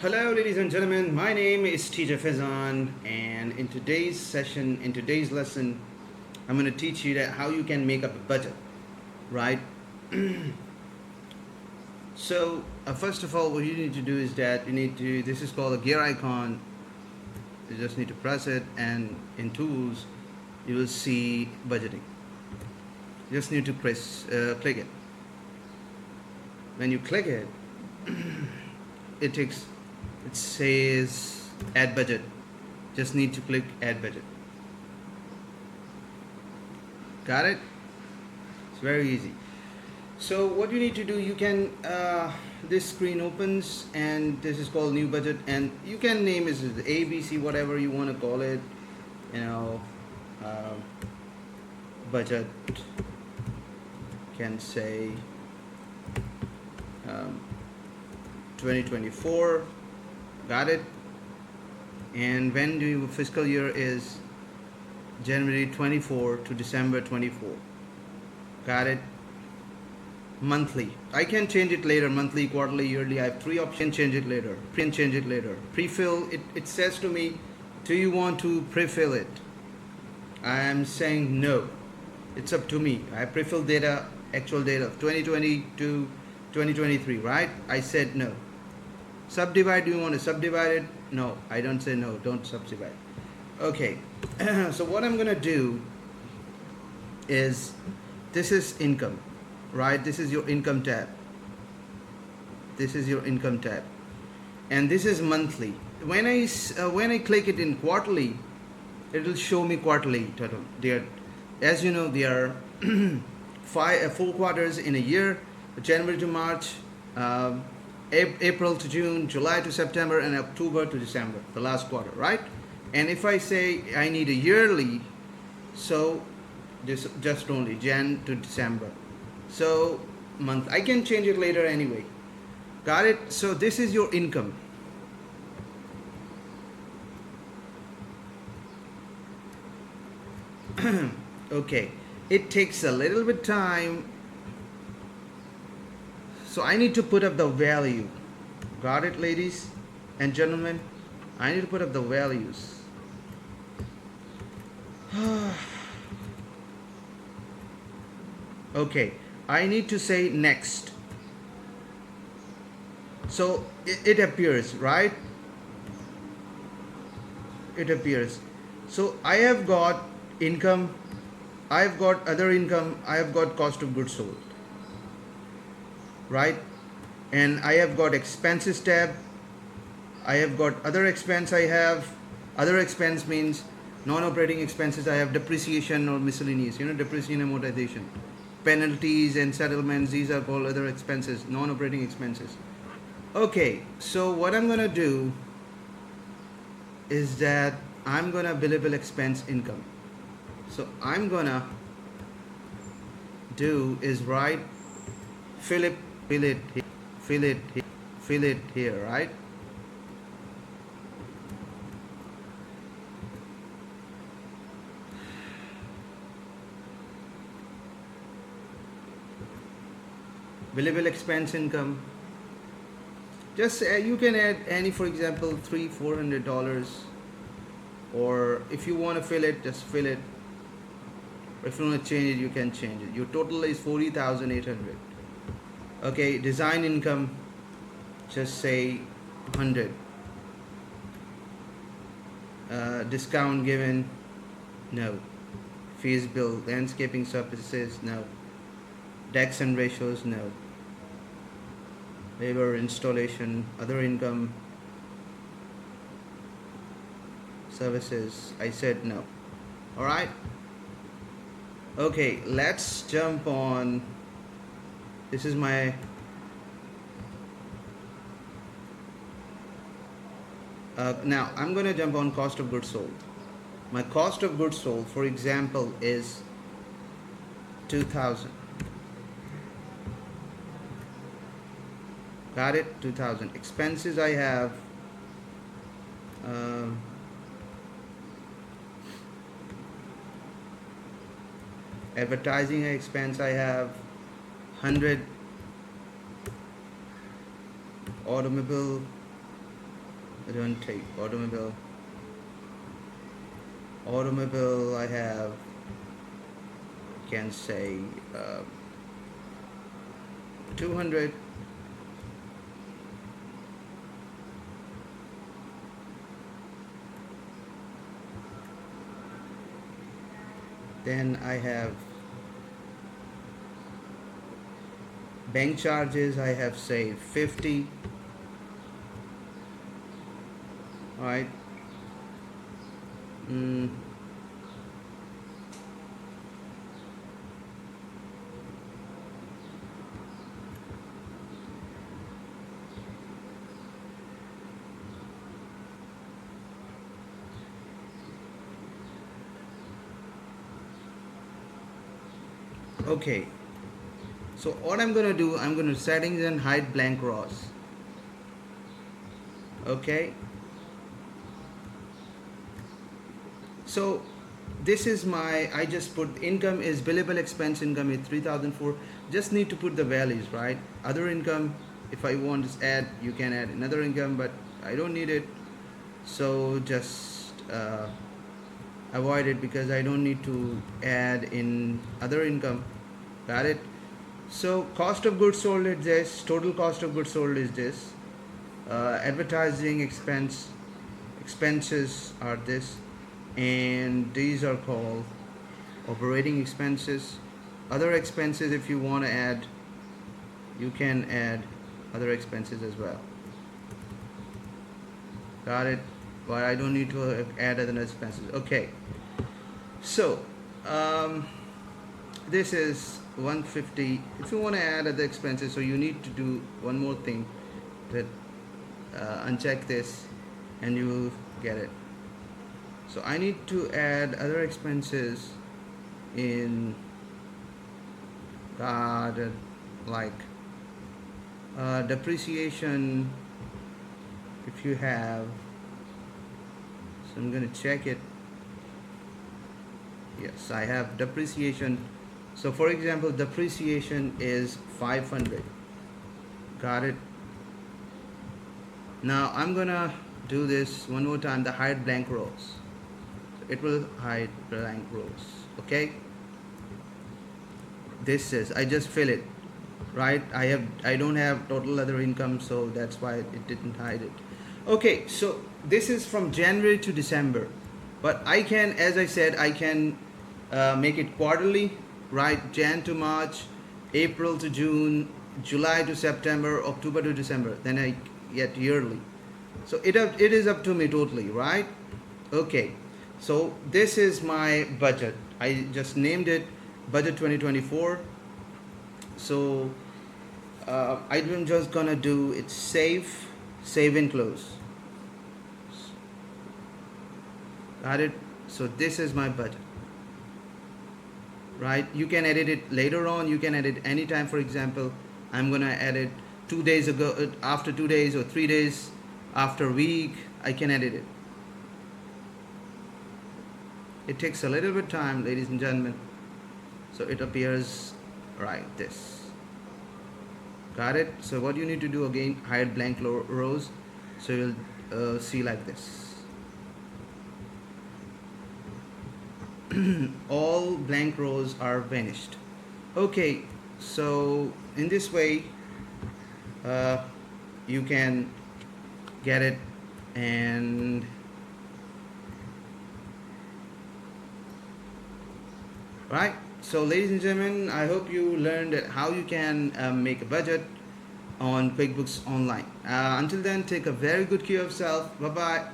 Hello, ladies and gentlemen. My name is TJ Fezan, and in today's session, in today's lesson, I'm going to teach you that how you can make up a budget, right? So, first of all, what you need to do is that you need to. This is called a gear icon. You just need to press it, and in Tools, you will see budgeting. You just need to click it. When you click it, it says add budget. Just need to click add budget. Got it? It's very easy. So what you need to do, you can this screen opens and this is called new budget, and you can name it as ABC, whatever you want to call it. You know, uh, budget, can say 2024. Got it? And when do your fiscal year is January 24 to December 24. Got it? Monthly. I can change it later. Monthly, quarterly, yearly. I have three options. Change it later. Change it later. Pre-fill. It says to me, do you want to pre-fill it? I am saying no. It's up to me. I pre-fill data, actual data of 2020 to 2023, right? I said no. Subdivide. Do you want to subdivide it? No. I don't say no. Don't subdivide. Okay. So what I'm gonna do is, this is income, right? This is your income tab. This is your income tab, and this is monthly. When I click it in quarterly, it will show me quarterly total. There, as you know, there are 4 quarters in a year: January to March, April to June, July to September, and October to December, the last quarter, right? And if I say I need a yearly, so this just only Jan to December. So month, I can change it later anyway. Got it? So this is your income. Okay, it takes a little bit time, so I need to put up the value. Got it, ladies and gentlemen? I need to put up the values. Okay, I need to say next. So it appears, right? It appears. So I have got income, I have got other income, I have got cost of goods sold, right? And I have got expenses tab. I have got other expense. I have other expense means non-operating expenses. I have depreciation or miscellaneous, depreciation, amortization, penalties and settlements. These are called other expenses, non-operating expenses. Okay, so what I'm gonna do is that I'm gonna billable expense income. So I'm gonna do is write fill it here, right? Billable expense income. Just you can add any, for example, $300-400, or if you want to fill it, just fill it. Or if you want to change it, you can change it. Your total is 40,800. Okay, design income, just say 100. Discount given, no. Fees bill, landscaping services, no. Decks and ratios, no. Labor, installation, other income, services, I said no. Alright? Okay, let's jump on. This is my now I'm gonna jump on cost of goods sold. My cost of goods sold, for example, is 2,000. Got it? 2,000. Expenses I have advertising expense I have 100. Automobile I don't take automobile. Automobile, I have, can say, 200. Then I have bank charges, I have say 50. All right. mm, okay, so what I'm gonna do, I'm gonna settings and hide blank rows. Okay, so this is my, I just put income is billable expense income is 3004. Just need to put the values, right? Other income, if I want to add, you can add another income, but I don't need it, so just avoid it because I don't need to add in other income. Got it? So cost of goods sold is this, total cost of goods sold is this, advertising expenses are this, and these are called operating expenses. Other expenses, if you want to add, you can add other expenses as well. Got it? But I don't need to add other expenses. Okay, so this is 150. If you want to add other expenses, so you need to do one more thing, that uncheck this and you will get it. So I need to add other expenses in like depreciation, if you have. So I'm going to check it. Yes, I have depreciation. So for example, depreciation is 500. Got it? Now I'm gonna do this one more time, the hide blank rows. It will hide blank rows. Okay, this is, I just fill it, right? I don't have total other income, so that's why it didn't hide it. Okay, so this is from January to December, but I can, as I said, I can make it quarterly, right? Jan to March, April to June, July to September, October to December, then I get yearly. So it is up to me totally, right? Okay, so this is my budget. I just named it budget 2024. So I'm just gonna do it, save and close. Got it? So this is my budget, right? You can edit it later on, you can edit anytime. For example, I'm gonna edit 2 days ago, after 2 days, or 3 days after a week, I can edit it. It takes a little bit of time, ladies and gentlemen, so it appears right this. Got it? So what you need to do again, hide blank rows, so you'll see like this. All blank rows are vanished. Okay, so in this way you can get it. And right, so ladies and gentlemen, I hope you learned how you can make a budget on QuickBooks Online. Until then, take a very good care of yourself. Bye bye.